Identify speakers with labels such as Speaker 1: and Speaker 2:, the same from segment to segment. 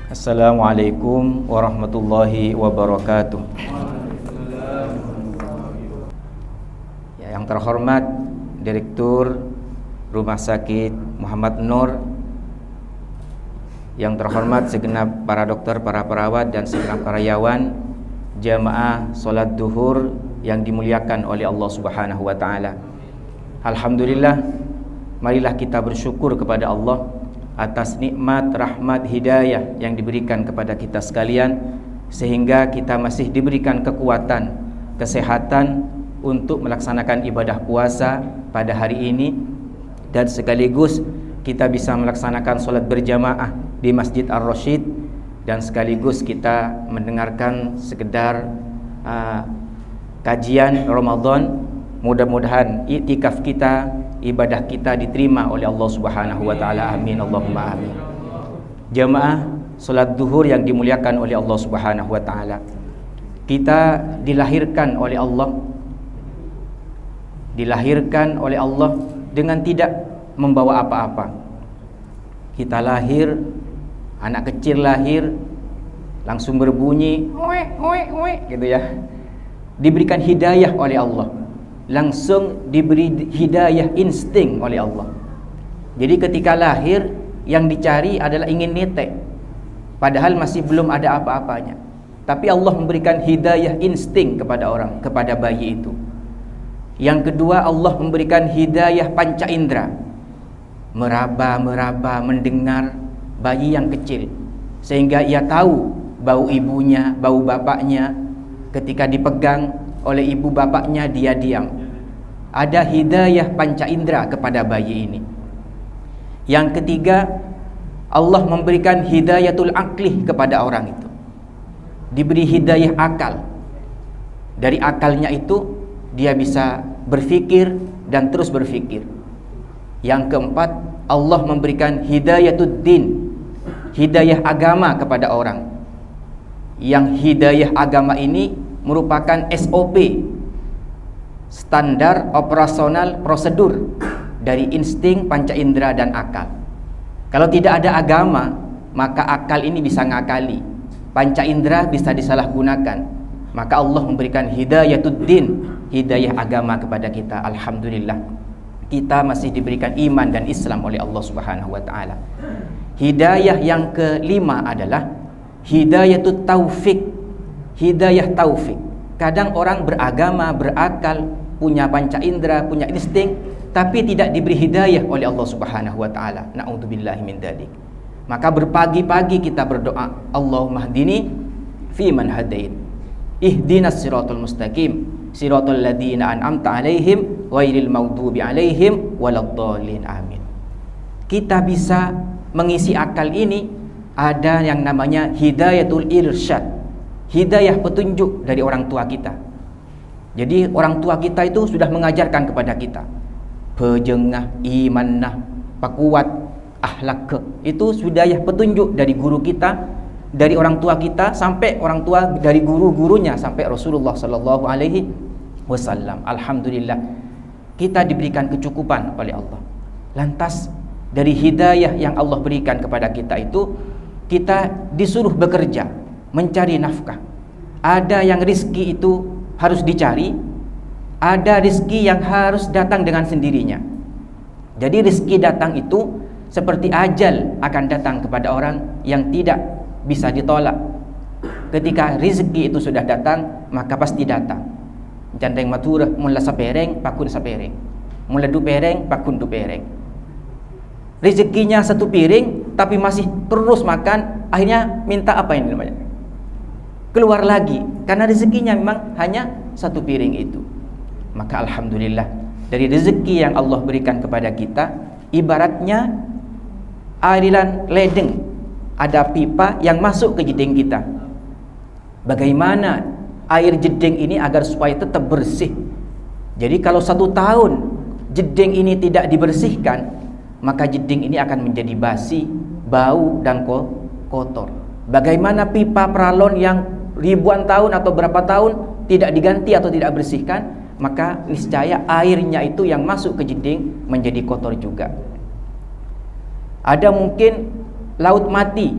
Speaker 1: Assalamualaikum warahmatullahi wabarakatuh. Ya, yang terhormat Direktur Rumah Sakit Muhammad Nur, yang terhormat segenap para dokter, para perawat dan segenap karyawan jamaah salat duhur yang dimuliakan oleh Allah Subhanahu wa taala. Alhamdulillah, marilah kita bersyukur kepada Allah atas nikmat, rahmat, hidayah yang diberikan kepada kita sekalian, sehingga kita masih diberikan kekuatan, kesehatan untuk melaksanakan ibadah puasa pada hari ini, dan sekaligus kita bisa melaksanakan sholat berjamaah di Masjid Ar-Rasyid, dan sekaligus kita mendengarkan sekedar kajian Ramadan. Mudah-mudahan iktikaf kita, ibadah kita diterima oleh Allah Subhanahu wa taala. Amin Allahumma amin. Jamaah salat duhur yang dimuliakan oleh Allah Subhanahu wa taala. Kita dilahirkan oleh Allah dengan tidak membawa apa-apa. Kita lahir, anak kecil lahir langsung berbunyi gitu ya. Diberikan hidayah oleh Allah. Langsung diberi hidayah insting oleh Allah. Jadi ketika lahir yang dicari adalah ingin netek, padahal masih belum ada apa-apanya. Tapi Allah memberikan hidayah insting kepada kepada bayi itu. Yang kedua, Allah memberikan hidayah panca indera, meraba mendengar bayi yang kecil, sehingga ia tahu bau ibunya, bau bapaknya. Ketika dipegang oleh ibu bapaknya, dia diam. Ada hidayah panca indera kepada bayi ini. Yang ketiga, Allah memberikan hidayatul aqli kepada orang itu. Diberi hidayah akal. Dari akalnya itu dia bisa berfikir dan terus berfikir. Yang keempat, Allah memberikan hidayatud din, hidayah agama kepada orang. Yang hidayah agama ini merupakan SOP, standar operasional prosedur dari insting, panca indera dan akal. Kalau tidak ada agama, maka akal ini bisa ngakali, panca indera bisa disalahgunakan. Maka Allah memberikan hidayatud din, hidayah agama kepada kita. Alhamdulillah, kita masih diberikan iman dan Islam oleh Allah Subhanahu wa taala. Hidayah yang kelima adalah hidayatut taufik, hidayah taufik. Kadang orang beragama, berakal, punya panca indera, punya insting, tapi tidak diberi hidayah oleh Allah Subhanahu wa taala. Na'udzubillahi min dzalik. Maka berpagi-pagi kita berdoa, Allahumma hdini fi man hadait. Ihdinas siratal mustaqim, siratal ladzina an'amta 'alaihim ghairil maghdubi 'alaihim waladdallin. Amin. Kita bisa mengisi akal ini, ada yang namanya hidayatul irsyad, hidayah petunjuk dari orang tua kita. Jadi orang tua kita itu sudah mengajarkan kepada kita pejengah, imanah, pakuat, akhlak. Itu hidayah petunjuk dari guru kita, dari orang tua kita, sampai orang tua dari guru-gurunya, sampai Rasulullah sallallahu alaihi wasallam. Alhamdulillah, kita diberikan kecukupan oleh Allah. Lantas dari hidayah yang Allah berikan kepada kita itu, kita disuruh bekerja, mencari nafkah. Ada yang rizki itu harus dicari, ada rizki yang harus datang dengan sendirinya. Jadi rizki datang itu seperti ajal akan datang kepada orang yang tidak bisa ditolak. Ketika rizki itu sudah datang, maka pasti datang. Jandeng maturah mula sapereng pakun sapereng, mula du pereng pakun du pereng. Rezekinya satu piring tapi masih terus makan, akhirnya minta apa ini namanya? Keluar lagi, karena rezekinya memang hanya satu piring itu. Maka alhamdulillah, dari rezeki yang Allah berikan kepada kita, ibaratnya aliran ledeng, ada pipa yang masuk ke jeding kita. Bagaimana air jeding ini agar supaya tetap bersih? Jadi kalau 1 tahun jeding ini tidak dibersihkan, maka jeding ini akan menjadi basi, bau dan kotor. Bagaimana pipa peralon yang ribuan tahun atau berapa tahun tidak diganti atau tidak bersihkan, maka niscaya airnya itu yang masuk ke jeding menjadi kotor juga. Ada mungkin laut mati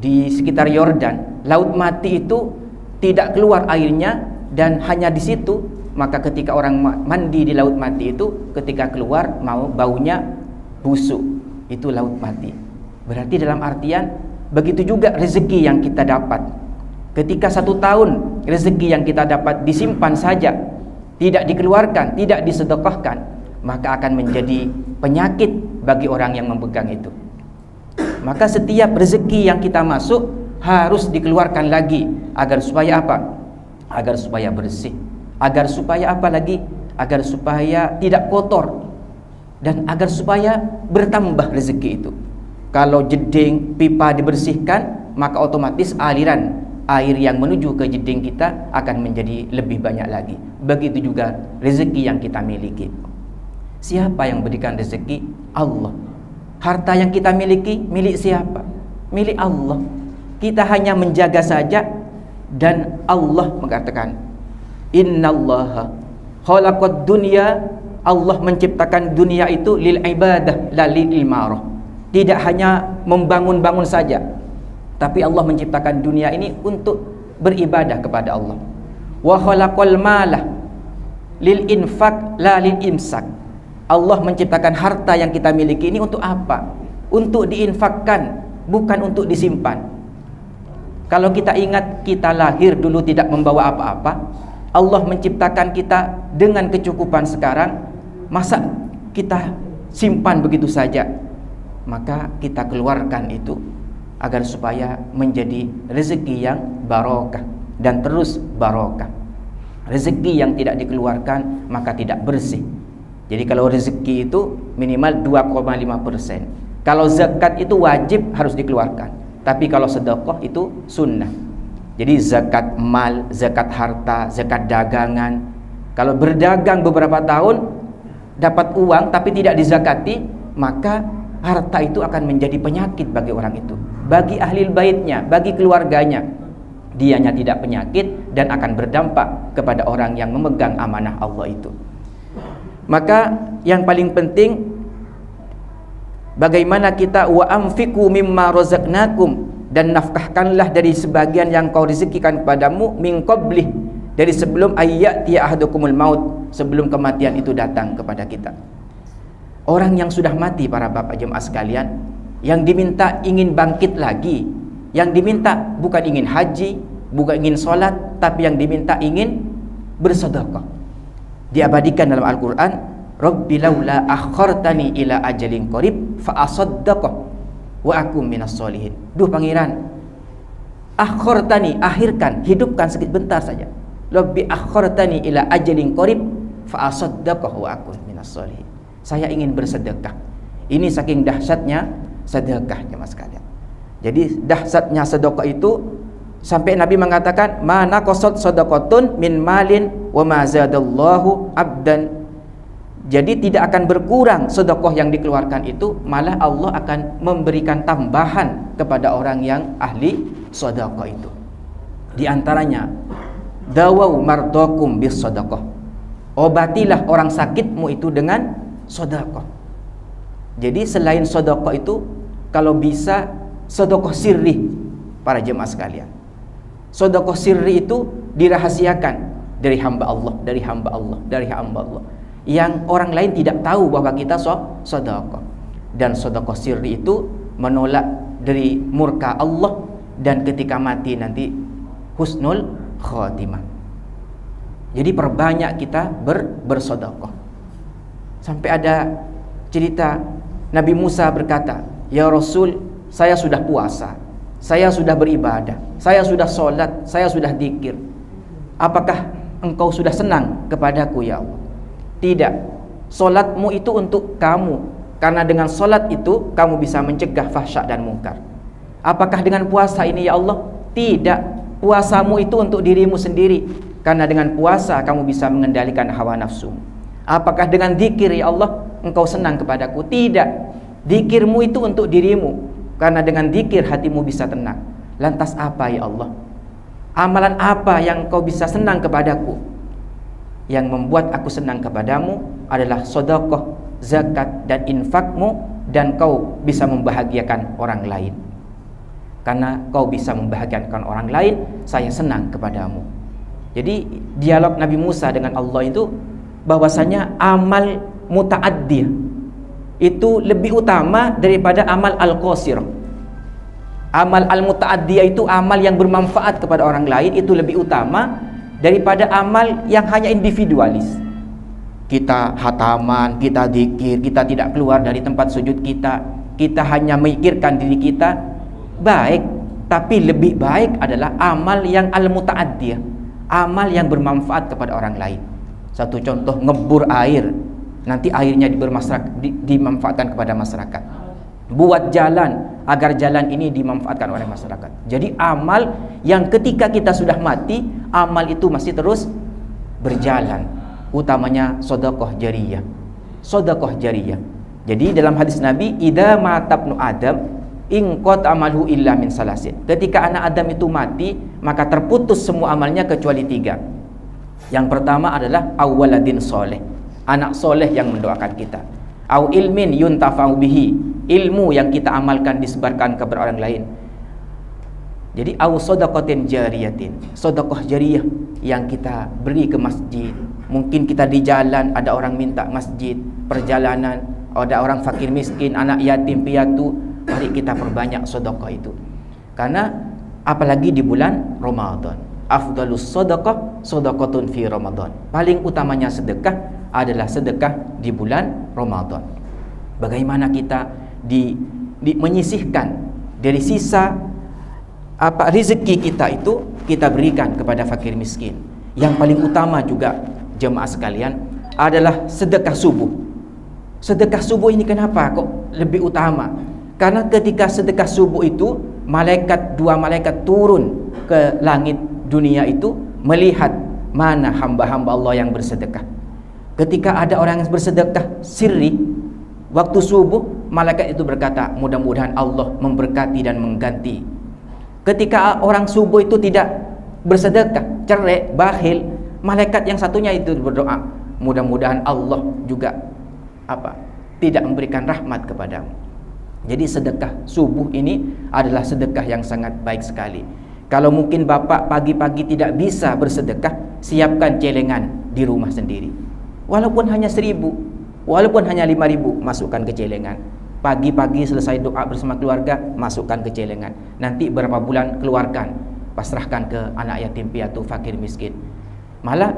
Speaker 1: di sekitar Yordan, laut mati itu tidak keluar airnya, dan hanya di situ. Maka ketika orang mandi di laut mati itu, ketika keluar mau baunya busuk, itu laut mati. Berarti dalam artian begitu juga rezeki yang kita dapat. Ketika 1 tahun rezeki yang kita dapat disimpan saja, tidak dikeluarkan, tidak disedekahkan, maka akan menjadi penyakit bagi orang yang memegang itu. Maka setiap rezeki yang kita masuk harus dikeluarkan lagi, agar supaya apa? Agar supaya bersih. Agar supaya apa lagi? Agar supaya tidak kotor, dan agar supaya bertambah rezeki itu. Kalau jeding pipa dibersihkan, maka otomatis aliran air yang menuju ke jeding kita akan menjadi lebih banyak lagi. Begitu juga rezeki yang kita miliki. Siapa yang berikan rezeki? Allah. Harta yang kita miliki milik siapa? Milik Allah. Kita hanya menjaga saja, dan Allah mengatakan, innallaha khalaqad dunya, Allah menciptakan dunia itu lil ibadah la lil imarah. Tidak hanya membangun-bangun saja, tapi Allah menciptakan dunia ini untuk beribadah kepada Allah. Wa khalaqal malah lil infaq la lil imsak. Allah menciptakan harta yang kita miliki ini untuk apa? Untuk diinfakkan, bukan untuk disimpan. Kalau kita ingat, kita lahir dulu tidak membawa apa-apa. Allah menciptakan kita dengan kecukupan sekarang, masa kita simpan begitu saja? Maka kita keluarkan itu agar supaya menjadi rezeki yang barokah dan terus barokah. Rezeki yang tidak dikeluarkan maka tidak bersih. Jadi kalau rezeki itu minimal 2,5%. Kalau zakat itu wajib harus dikeluarkan, tapi kalau sedekah itu sunnah. Jadi zakat mal, zakat harta, zakat dagangan. Kalau berdagang beberapa tahun dapat uang tapi tidak dizakati, maka harta itu akan menjadi penyakit bagi orang itu, bagi ahli baitnya, bagi keluarganya. Dianya tidak penyakit dan akan berdampak kepada orang yang memegang amanah Allah itu. Maka yang paling penting, bagaimana kita wa anfiqu mimma razaqnakum, dan nafkahkanlah dari sebagian yang kau rezekikan kepadamu, min qablih, dari sebelum ayyati ahadukumul maut, sebelum kematian itu datang kepada kita. Orang yang sudah mati, para bapak jemaah sekalian, yang diminta ingin bangkit lagi, yang diminta bukan ingin haji, bukan ingin sholat, tapi yang diminta ingin bersedekah. Diabadikan dalam Al-Quran, Rabbi laula akhartani ila ajalin qarib fa asaddaqah wa akum minas solihin. Duh Pangeran, akhartani, akhirkan, hidupkan sebentar saja. Rabbi akhartani ila ajalin qarib fa asaddaqah wa akum minas solihin. Saya ingin bersedekah. Ini saking dahsyatnya sedekah, jemaah sekalian. Jadi dahsyatnya sedekah itu sampai Nabi mengatakan, mana qasad sadaqatun min malin wa ma zadallahu abdan. Jadi tidak akan berkurang sedekah yang dikeluarkan itu, malah Allah akan memberikan tambahan kepada orang yang ahli sedekah itu. Di antaranya, dawau mardakum bis sedekah. Obatilah orang sakitmu itu dengan sedekah. Jadi selain sedekah itu, kalau bisa sedekah sirri, para jemaah sekalian. Sedekah sirri itu dirahasiakan dari hamba Allah, dari hamba Allah, dari hamba Allah, yang orang lain tidak tahu bahwa kita sedekah. Dan sedekah sirri itu menolak dari murka Allah, dan ketika mati nanti husnul khatimah. Jadi perbanyak kita bersedekah. Sampai ada cerita Nabi Musa berkata, ya Rasul, saya sudah puasa, saya sudah beribadah, saya sudah sholat, saya sudah zikir. Apakah engkau sudah senang kepadaku ya Allah? Tidak. Sholatmu itu untuk kamu, karena dengan sholat itu kamu bisa mencegah fahsya dan mungkar. Apakah dengan puasa ini ya Allah? Tidak. Puasamu itu untuk dirimu sendiri, karena dengan puasa kamu bisa mengendalikan hawa nafsu. Apakah dengan zikir ya Allah engkau senang kepadaku? Tidak. Zikirmu itu untuk dirimu, karena dengan zikir hatimu bisa tenang. Lantas apa ya Allah? Amalan apa yang kau bisa senang kepadaku? Yang membuat aku senang kepadamu adalah sedekah, zakat dan infakmu, dan kau bisa membahagiakan orang lain. karena kau bisa membahagiakan orang lain, saya senang kepadamu. Jadi dialog Nabi Musa dengan Allah itu bahwasanya amal muta'addi itu lebih utama daripada amal al-qasir. Amal al-muta'addi itu amal yang bermanfaat kepada orang lain, itu lebih utama daripada amal yang hanya individualis. Kita hataman, kita zikir, kita tidak keluar dari tempat sujud kita hanya memikirkan diri kita, baik. Tapi lebih baik adalah amal yang al-muta'addi, amal yang bermanfaat kepada orang lain. Satu contoh, ngebur air, nanti airnya dimanfaatkan kepada masyarakat. Buat jalan, agar jalan ini dimanfaatkan oleh masyarakat. Jadi amal yang ketika kita sudah mati, amal itu masih terus berjalan. Utamanya sedekah jariyah. Sedekah jariyah. Jadi dalam hadis Nabi, idza matabnu Adam in qad amalu illa min salasin. Ketika anak Adam itu mati, maka terputus semua amalnya kecuali 3. Yang pertama adalah awwaladin soleh, anak soleh yang mendoakan kita. Au ilmin yuntafa'u bihi, ilmu yang kita amalkan disebarkan kepada orang lain. Jadi au shadaqatin jariyatin, sedekah jariyah yang kita beri ke masjid. Mungkin kita di jalan ada orang minta masjid, perjalanan ada orang fakir miskin, anak yatim piatu, mari kita perbanyak sedekah itu. Karena apalagi di bulan Ramadan, afdalus sedekah sedekatun fi Ramadan. Paling utamanya sedekah adalah sedekah di bulan Ramadan. Bagaimana kita menyisihkan dari sisa rezeki kita itu kita berikan kepada fakir miskin. Yang paling utama juga jemaah sekalian adalah sedekah subuh. Sedekah subuh ini kenapa kok lebih utama? Karena ketika sedekah subuh itu dua malaikat turun ke langit dunia itu melihat mana hamba-hamba Allah yang bersedekah. Ketika ada orang yang bersedekah sirri waktu subuh, malaikat itu berkata, mudah-mudahan Allah memberkati dan mengganti. Ketika orang subuh itu tidak bersedekah, cerai, bakhil, malaikat yang satunya itu berdoa, mudah-mudahan Allah juga tidak memberikan rahmat kepadamu. Jadi sedekah subuh ini adalah sedekah yang sangat baik sekali. Kalau mungkin bapak pagi-pagi tidak bisa bersedekah, siapkan celengan di rumah sendiri. Walaupun hanya 1.000, walaupun hanya 5.000, masukkan ke celengan. Pagi-pagi selesai doa bersama keluarga, masukkan ke celengan. Nanti berapa bulan keluarkan, pasrahkan ke anak yatim piatu, fakir miskin. Malah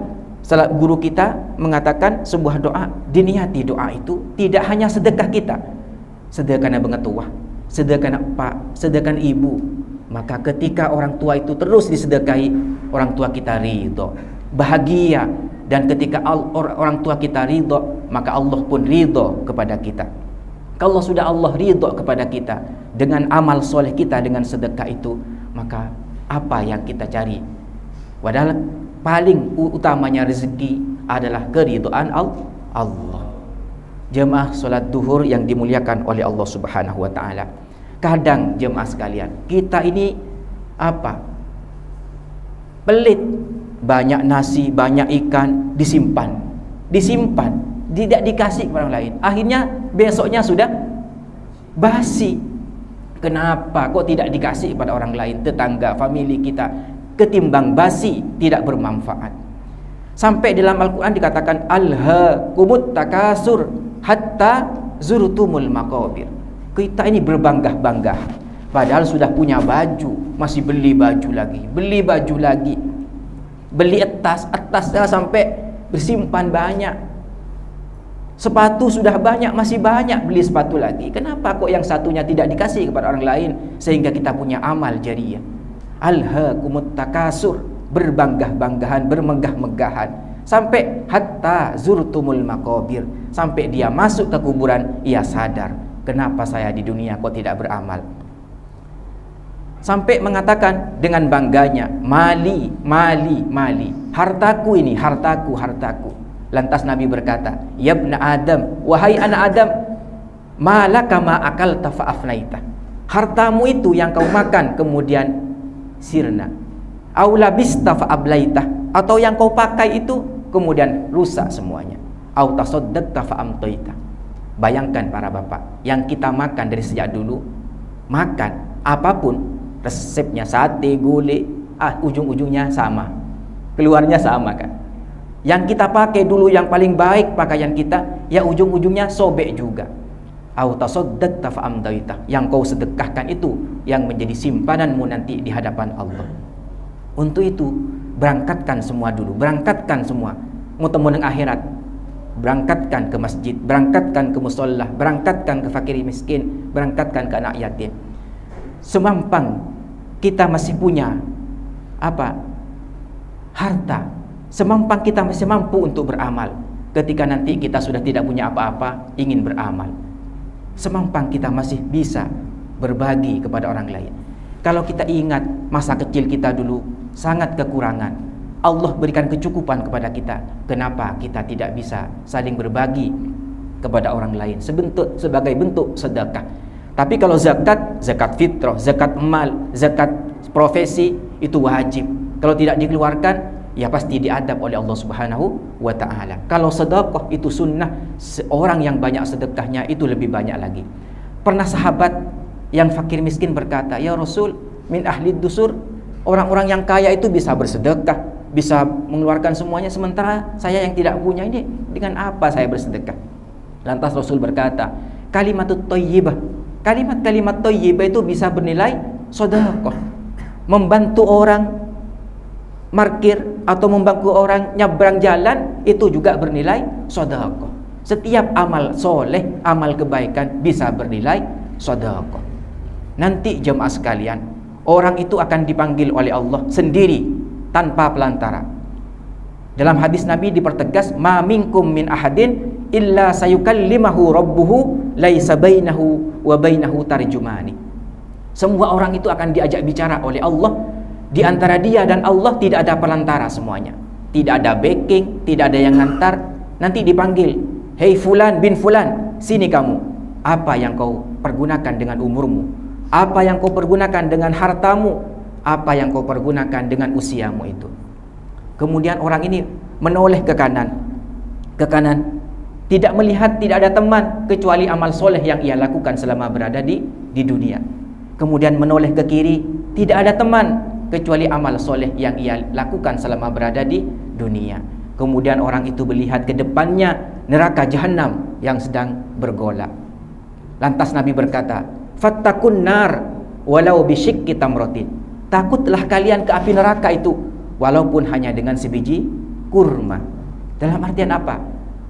Speaker 1: guru kita mengatakan sebuah doa, diniati doa itu tidak hanya sedekah kita, sedekah anak tua, sedekah anak pak, sedekah ibu. Maka ketika orang tua itu terus disedekahi, orang tua kita ridho, bahagia. Dan ketika orang tua kita ridho, maka Allah pun ridho kepada kita. Kalau sudah Allah ridho kepada kita dengan amal soleh kita, dengan sedekah itu, maka apa yang kita cari? Padahal paling utamanya rezeki adalah keridhaan Allah. Jemaah solat duhur yang dimuliakan oleh Allah Subhanahu wa taala. Kadang jemaah sekalian, kita ini pelit, banyak nasi, banyak ikan disimpan, tidak dikasih kepada orang lain. Akhirnya besoknya sudah basi. Kenapa kok tidak dikasih kepada orang lain, tetangga, famili kita? Ketimbang basi, tidak bermanfaat. Sampai dalam Al-Quran dikatakan alhaakumut takasur hatta zurtumul maqabir. Kita ini berbangga-bangga, padahal sudah punya baju, masih beli baju lagi, beli atasnya sampai bersimpan banyak. Sepatu sudah banyak, masih banyak, beli sepatu lagi. Kenapa kok yang satunya tidak dikasih kepada orang lain sehingga kita punya amal jariyah? Alhaakumut takasur, berbangga-banggahan, bermegah-megahan, sampai hatta zurtumul maqabir, sampai dia masuk ke kuburan, ia sadar, kenapa saya di dunia kok tidak beramal? Sampai mengatakan dengan bangganya, mali, hartaku ini, hartaku. Lantas Nabi berkata, ya ibna Adam, wahai anak Adam, malaka ma akalta fa afnaita. Hartamu itu yang kau makan kemudian sirna, au labista fa ablaita, atau yang kau pakai itu kemudian rusak semuanya, au tasaddaqta fa amtaita. Bayangkan para bapak, yang kita makan dari sejak dulu, makan apapun, resepnya sate, gulai, ujung-ujungnya sama, keluarnya sama kan. Yang kita pakai dulu yang paling baik pakaian kita, ya ujung-ujungnya sobek juga. Au tasaddaqta fa amdaita, yang kau sedekahkan itu yang menjadi simpananmu nanti di hadapan Allah. Untuk itu berangkatkan semua dulu, berangkatkan semua mutamanan akhirat, berangkatkan ke masjid, berangkatkan ke musholla, berangkatkan ke fakir miskin, berangkatkan ke anak yatim. Semampang kita masih punya harta, semampang kita masih mampu untuk beramal. Ketika nanti kita sudah tidak punya apa-apa, ingin beramal, semampang kita masih bisa berbagi kepada orang lain. Kalau kita ingat masa kecil kita dulu sangat kekurangan, Allah berikan kecukupan kepada kita, kenapa kita tidak bisa saling berbagi kepada orang lain sebagai bentuk sedekah? Tapi kalau zakat fitrah, zakat mal, zakat profesi itu wajib. Kalau tidak dikeluarkan, ya pasti diadab oleh Allah Subhanahu wa ta'ala. Kalau sedekah itu sunnah, seorang yang banyak sedekahnya itu lebih banyak lagi. Pernah sahabat yang fakir miskin berkata, "Ya Rasul, min ahli dusur, orang-orang yang kaya itu bisa bersedekah, bisa mengeluarkan semuanya, sementara saya yang tidak punya ini, dengan apa saya bersedekah?" Lantas Rasul berkata, kalimatut thayyibah, kalimat-kalimat thayyibah itu bisa bernilai sedekah. Membantu orang markir atau membantu orang nyebrang jalan itu juga bernilai sedekah. Setiap amal soleh, amal kebaikan bisa bernilai sedekah. Nanti jemaah sekalian, orang itu akan dipanggil oleh Allah sendiri tanpa pelantara. Dalam hadis Nabi dipertegas, ma minkum min ahadin illa sayukallimahu rabbuhu laisa bainahu wa bainahu tarjumani. Semua orang itu akan diajak bicara oleh Allah. Di antara dia dan Allah tidak ada perantara semuanya. Tidak ada backing, tidak ada yang ngantar. Nanti dipanggil, "Hei fulan bin fulan, sini kamu. Apa yang kau pergunakan dengan umurmu? Apa yang kau pergunakan dengan hartamu? Apa yang kau pergunakan dengan usiamu itu?" Kemudian orang ini menoleh ke kanan. Tidak melihat, tidak ada teman kecuali amal soleh yang ia lakukan selama berada di dunia. Kemudian menoleh ke kiri, tidak ada teman kecuali amal soleh yang ia lakukan selama berada di dunia. Kemudian orang itu melihat ke depannya neraka jahanam yang sedang bergolak. Lantas Nabi berkata, "Fattakun nar walau bisyikki tamratin." Takutlah kalian ke api neraka itu walaupun hanya dengan sebiji kurma. Dalam artian apa?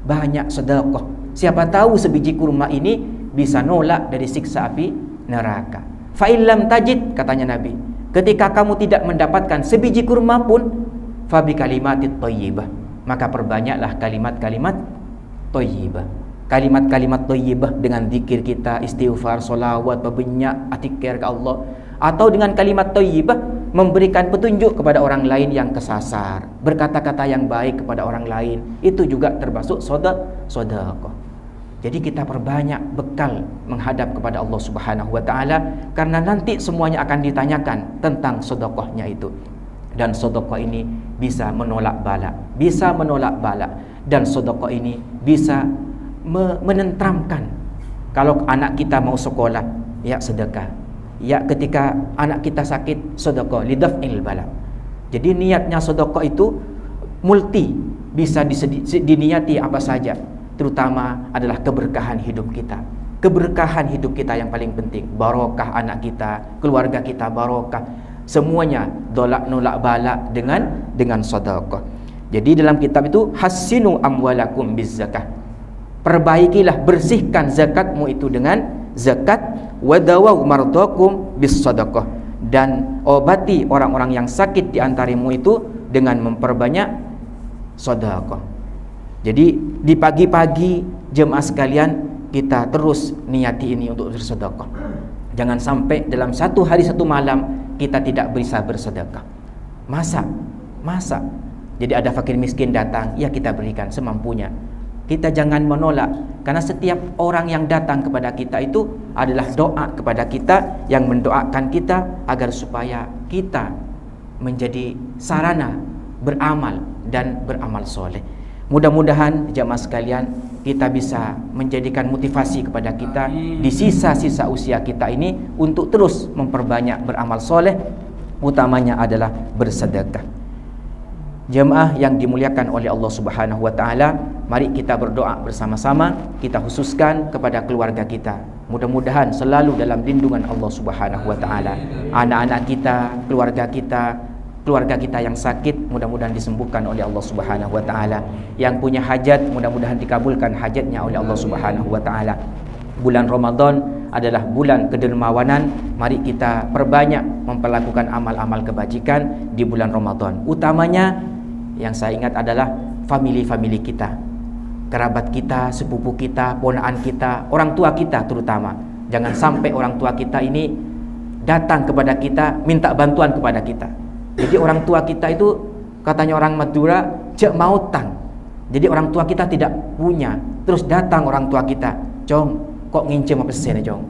Speaker 1: Banyak sedekah. Siapa tahu sebiji kurma ini bisa nolak dari siksa api neraka. Fa illam tajid, katanya Nabi, ketika kamu tidak mendapatkan sebiji kurma pun, fa bi kalimatit thayyibah, maka perbanyaklah kalimat-kalimat thayyibah. Kalimat-kalimat thayyibah dengan zikir kita, istighfar, solawat, berbanyak atikir ke Allah, atau dengan kalimat thayyibah memberikan petunjuk kepada orang lain yang kesasar, berkata-kata yang baik kepada orang lain, itu juga termasuk sedekah. Jadi kita perbanyak bekal menghadap kepada Allah Subhanahu wa ta'ala, karena nanti semuanya akan ditanyakan tentang sedekahnya itu. Dan sedekah ini bisa menolak bala, dan sedekah ini bisa menenteramkan. Kalau anak kita mau sekolah, ya sedekah. Ya, ketika anak kita sakit, sedekah lidaf'il bala. Jadi niatnya sedekah itu multi, bisa diniati apa saja, terutama adalah keberkahan hidup kita. Keberkahan hidup kita yang paling penting, barokah anak kita, keluarga kita barokah, semuanya nolak bala dengan sedekah. Jadi dalam kitab itu, hassinu amwalakum bizzakah, perbaikilah, bersihkan zakatmu itu dengan zakat, wadawaw mardakum bis sadaqah, dan obati orang-orang yang sakit di antarimu itu dengan memperbanyak sedekah. Jadi di pagi-pagi jemaah sekalian, kita terus niati ini untuk bersedekah. Jangan sampai dalam satu hari satu malam kita tidak bisa bersedekah. Masa jadi ada fakir miskin datang, ya kita berikan semampunya. Kita jangan menolak, karena setiap orang yang datang kepada kita itu adalah doa kepada kita, yang mendoakan kita agar supaya kita menjadi sarana beramal dan beramal soleh. Mudah-mudahan jamaah sekalian, kita bisa menjadikan motivasi kepada kita di sisa-sisa usia kita ini untuk terus memperbanyak beramal soleh, utamanya adalah bersedekah. Jemaah yang dimuliakan oleh Allah Subhanahu wa taala, mari kita berdoa bersama-sama, kita khususkan kepada keluarga kita. Mudah-mudahan selalu dalam lindungan Allah Subhanahu wa taala. Anak-anak kita, keluarga kita yang sakit mudah-mudahan disembuhkan oleh Allah Subhanahu wa taala. Yang punya hajat mudah-mudahan dikabulkan hajatnya oleh Allah Subhanahu wa taala. Bulan Ramadan adalah bulan kedermawanan. Mari kita perbanyak memperlakukan amal-amal kebajikan di bulan Ramadan. Utamanya yang saya ingat adalah famili-famili kita, kerabat kita, sepupu kita, ponakan kita, orang tua kita terutama. Jangan sampai orang tua kita ini datang kepada kita minta bantuan kepada kita. Jadi orang tua kita itu katanya orang Madura cek mautan. Jadi orang tua kita tidak punya, terus datang orang tua kita, "Cong, kok ngincem apa sen, Cong?"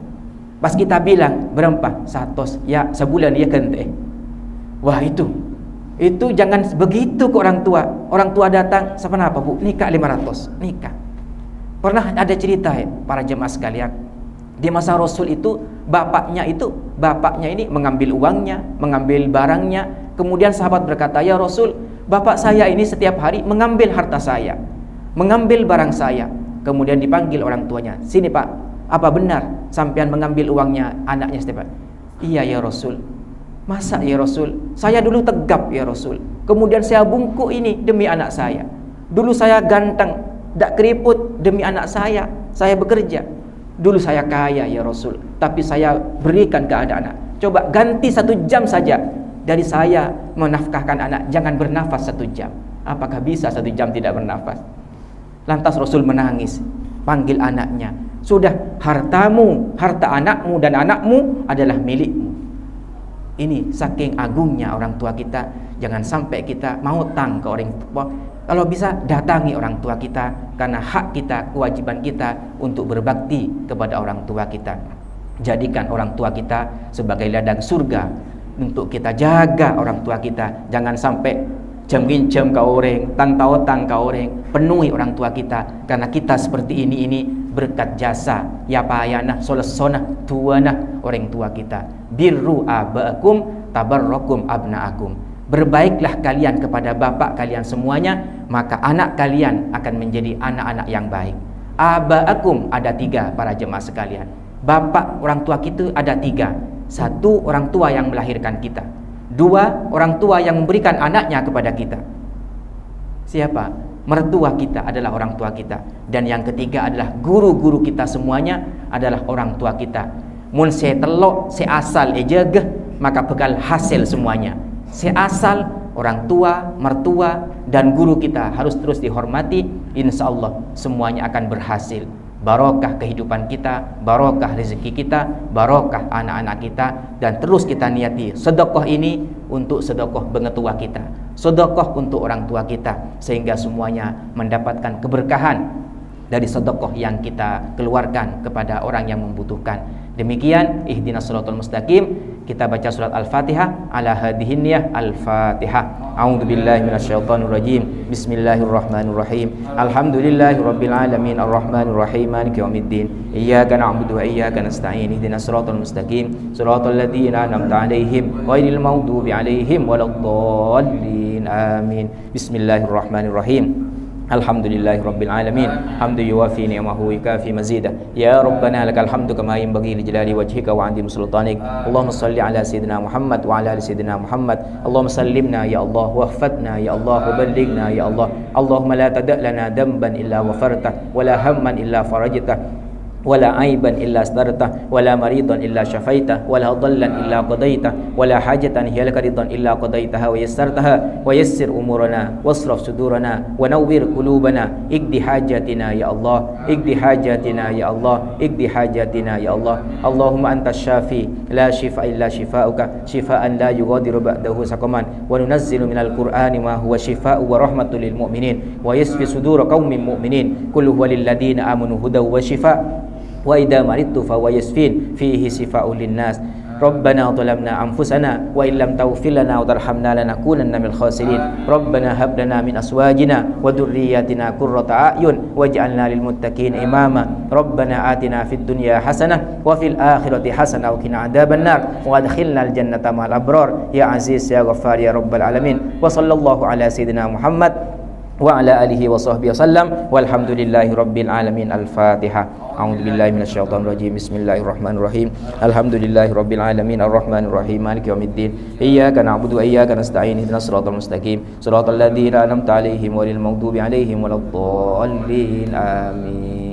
Speaker 1: Pas kita bilang, "Berapa?" 100. Ya, sebulan dia kente. Wah, itu jangan begitu ke orang tua. Orang tua datang, "Kenapa, Bu?" "Nikah 500." Nikah. Pernah ada cerita ya, para jemaah sekalian. Di masa Rasul itu bapaknya ini mengambil uangnya, mengambil barangnya. Kemudian sahabat berkata, "Ya Rasul, bapak saya ini setiap hari mengambil harta saya, mengambil barang saya." Kemudian dipanggil orang tuanya, "Sini Pak, apa benar sampean mengambil uangnya anaknya setiap hari?" "Iya ya Rasul." "Masa ya Rasul? Saya dulu tegap ya Rasul. Kemudian saya bungkuk ini demi anak saya. Dulu saya ganteng, tak keriput demi anak saya bekerja. Dulu saya kaya ya Rasul, tapi saya berikan ke anak-anak. Coba ganti 1 jam saja dari saya menafkahkan anak, jangan bernafas 1 jam. Apakah bisa 1 jam tidak bernafas?" Lantas Rasul menangis, panggil anaknya, "Sudah, hartamu, harta anakmu dan anakmu adalah milikmu." Ini saking agungnya orang tua kita. Jangan sampai kita mau tang ke orang tua. Kalau bisa datangi orang tua kita, karena hak kita, kewajiban kita untuk berbakti kepada orang tua kita. Jadikan orang tua kita sebagai ladang surga untuk kita jaga orang tua kita. Jangan sampai jam-jam ke orang, tang-tang ke orang. Penuhi orang tua kita, karena kita seperti ini berkat jasa ya payana solesona tuana orang tua kita. Birru abaakum tabarrakum abnaakum. Berbaiklah kalian kepada bapak kalian semuanya, maka anak kalian akan menjadi anak-anak yang baik. Abaakum ada 3 para jemaah sekalian. Bapak orang tua kita ada 3. 1 orang tua yang melahirkan kita. 2 orang tua yang memberikan anaknya kepada kita. Siapa? Mertua kita adalah orang tua kita. Dan yang ketiga adalah guru-guru kita semuanya adalah orang tua kita. Mun se telok, se asal ejegeh, maka bekal hasil semuanya. Se asal, orang tua, mertua, dan guru kita harus terus dihormati. Insya Allah semuanya akan berhasil. Barokah kehidupan kita, barokah rezeki kita, barokah anak-anak kita. Dan terus kita niati sedekah ini untuk sedekah bengetua kita, sedekah untuk orang tua kita, sehingga semuanya mendapatkan keberkahan dari sedekah yang kita keluarkan kepada orang yang membutuhkan. Demikian ihdinas shiratal mustaqim. Kita baca surat Al-Fatihah ala hadihin niyah Al-Fatihah. A'udzubillahi minasyaitonir rajim. Bismillahirrahmanirrahim. Alhamdulillahirabbil alamin arrahmanir rahim maliki yaumiddin. Iyyaka na'budu wa iyyaka nasta'in. Ihdinas shiratal mustaqim. Shiratal ladzina an'amta 'alaihim ghairil maghdubi 'alaihim waladdallin. Amin. Bismillahirrahmanirrahim. Alhamdulillahirabbil alamin. Hamdu yuwafi ni'amahu wa yukafi mazidah. Ya Rabbana lakal hamdu kama yanbaghi li jalali wajhika wa 'azimi sultanik. Allahumma shalli ala sayyidina Muhammad wa ala ali sayyidina Muhammad. Allahumma sallimna ya Allah wa ihfadna ya Allah wa ballighna ya Allah. Allahumma la tada' lana damban illa ghafartah wa la hamman illa farajtah ولا عيبا إلا استرته ولا مريضا إلا شفيته ولا ضلا إلا قضيته ولا حاجة هي لك رضا إلا قضيتها ويسرتها ويسر أمورنا واصرف صدورنا ونور قلوبنا اقض حاجاتنا يا الله اقض حاجاتنا يا الله اقض حاجاتنا يا الله اللهم أنت الشافي لا شفاء إلا شفاؤك شفاء لا يغادر بعده سقما وننزل من القرآن ما هو شفاء ورحمة للمؤمنين ويشفي صدور قوم مؤمنين كل هو للذين آمنوا هدى وشفاء wa idza maridtu fa huwa yasfin fihi sifa'ul linnas
Speaker 2: Rabbana zalamna anfusana wa illam taghfir lana wa tarhamna lanakunanna minal khasirin. Rabbana hab lana min azwajina wa dhurriyyatina qurrata a'yun waj'alna lil muttaqina imama. Rabbana atina fid dunya hasanah wa fil akhirati hasanah wa qina adzabannar wa adkhilnal jannata ma'al abrar ya aziz ya ghaffar ya rabbal alamin. Wa sallallahu ala sayyidina Muhammad wa ala alihi wa sahbihi wasallam walhamdulillahi rabbil alamin. Al-Fatihah. A'udzu billahi minasyaitonir rajim. Bismillahirrahmanirrahim. Alhamdulillahi rabbil alamin arrahmanir rahim maliki yaumiddin. Iyyaka na'budu wa iyyaka nasta'in ihdinas siratal mustaqim siratal ladzina an'amta 'alaihim ghairil maghdubi 'alaihim waladdallin. Amin.